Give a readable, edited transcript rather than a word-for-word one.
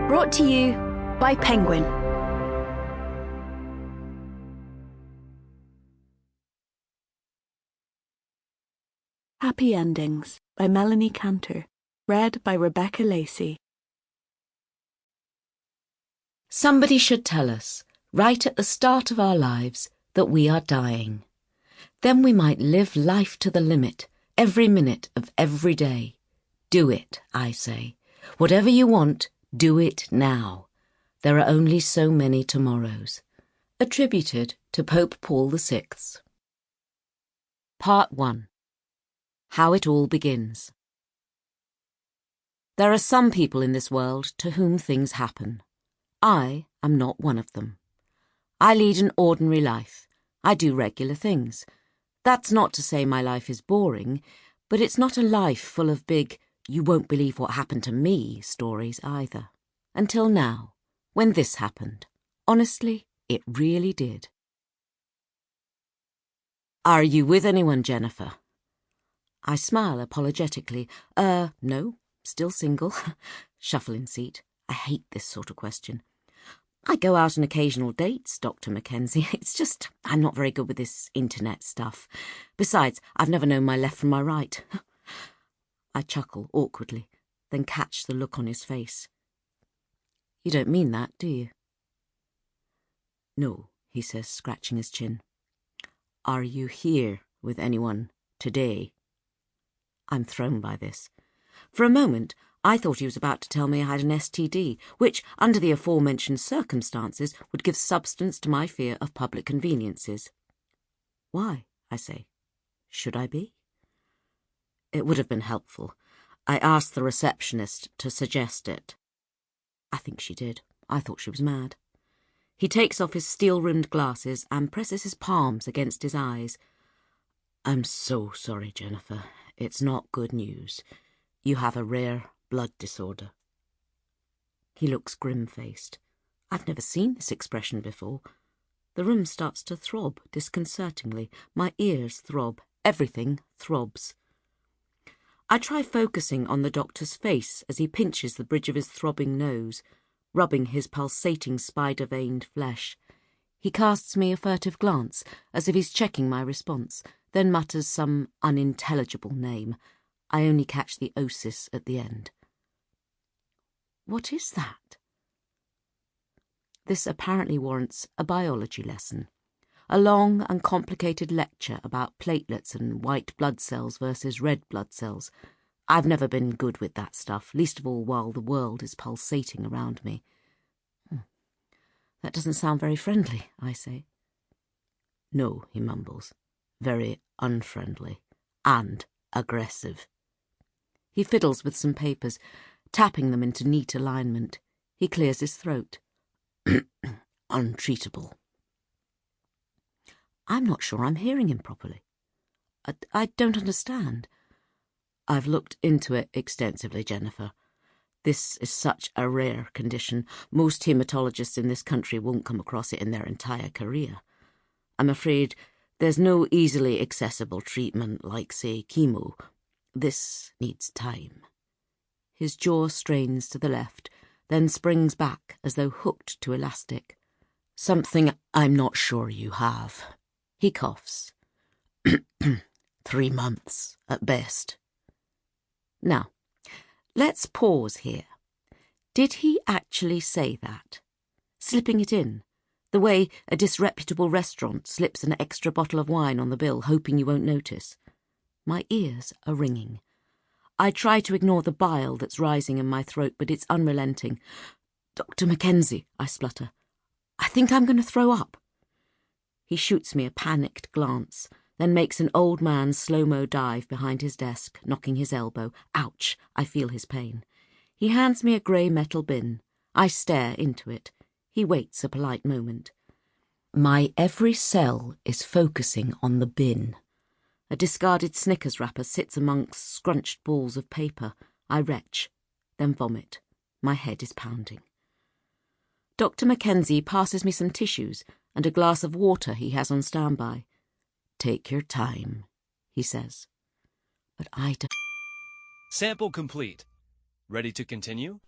Brought to you by Penguin. Happy Endings by Melanie Cantor. Read by Rebecca Lacey. Somebody should tell us, right at the start of our lives, that we are dying. Then we might live life to the limit, every minute of every day. Do it, I say. Whatever you want, do it now. There are only so many tomorrows. Attributed to Pope Paul VI. Part 1. How it all begins. There are some people in this world to whom things happen. I am not one of them. I lead an ordinary life. I do regular things. That's not to say my life is boring, but it's not a life full of big, you won't believe what happened to me stories either. Until now, when this happened. Honestly, it really did. Are you with anyone, Jennifer? I smile apologetically. No, still single. Shuffle in seat. I hate this sort of question. I go out on occasional dates, Dr. Mackenzie. It's just, I'm not very good with this internet stuff. Besides, I've never known my left from my right. I chuckle awkwardly, then catch the look on his face. You don't mean that, do you? No, he says, scratching his chin. Are you here with anyone today? I'm thrown by this. For a moment, I thought he was about to tell me I had an STD, which, under the aforementioned circumstances, would give substance to my fear of public conveniences. Why, I say. Should I be? It would have been helpful. I asked the receptionist to suggest it. I think she did. I thought she was mad. He takes off his steel-rimmed glasses and presses his palms against his eyes. I'm so sorry, Jennifer. It's not good news. You have a rare blood disorder. He looks grim-faced. I've never seen this expression before. The room starts to throb disconcertingly. My ears throb. Everything throbs. I try focusing on the doctor's face as he pinches the bridge of his throbbing nose, rubbing his pulsating spider-veined flesh. He casts me a furtive glance, as if he's checking my response, then mutters some unintelligible name. I only catch the osis at the end. What is that? This apparently warrants a biology lesson. A long and complicated lecture about platelets and white blood cells versus red blood cells. I've never been good with that stuff, least of all while the world is pulsating around me. That doesn't sound very friendly, I say. No, he mumbles. Very unfriendly. And aggressive. He fiddles with some papers, tapping them into neat alignment. He clears his throat. Untreatable. I'm not sure I'm hearing him properly. I don't understand. I've looked into it extensively, Jennifer. This is such a rare condition. Most haematologists in this country won't come across it in their entire career. I'm afraid there's no easily accessible treatment like, say, chemo. This needs time. His jaw strains to the left, then springs back as though hooked to elastic. Something I'm not sure you have. He coughs. 3 months, at best. Now, let's pause here. Did he actually say that? Slipping it in, the way a disreputable restaurant slips an extra bottle of wine on the bill, hoping you won't notice. My ears are ringing. I try to ignore the bile that's rising in my throat, but it's unrelenting. Dr. Mackenzie, I splutter. I think I'm going to throw up. He shoots me a panicked glance, then makes an old man slow-mo dive behind his desk, knocking his elbow. Ouch, I feel his pain. He hands me a grey metal bin. I stare into it. He waits a polite moment. My every cell is focusing on the bin. A discarded Snickers wrapper sits amongst scrunched balls of paper. I retch, then vomit. My head is pounding. Dr. Mackenzie passes me some tissues and a glass of water he has on standby. Take your time, he says. But I don't... Sample complete. Ready to continue?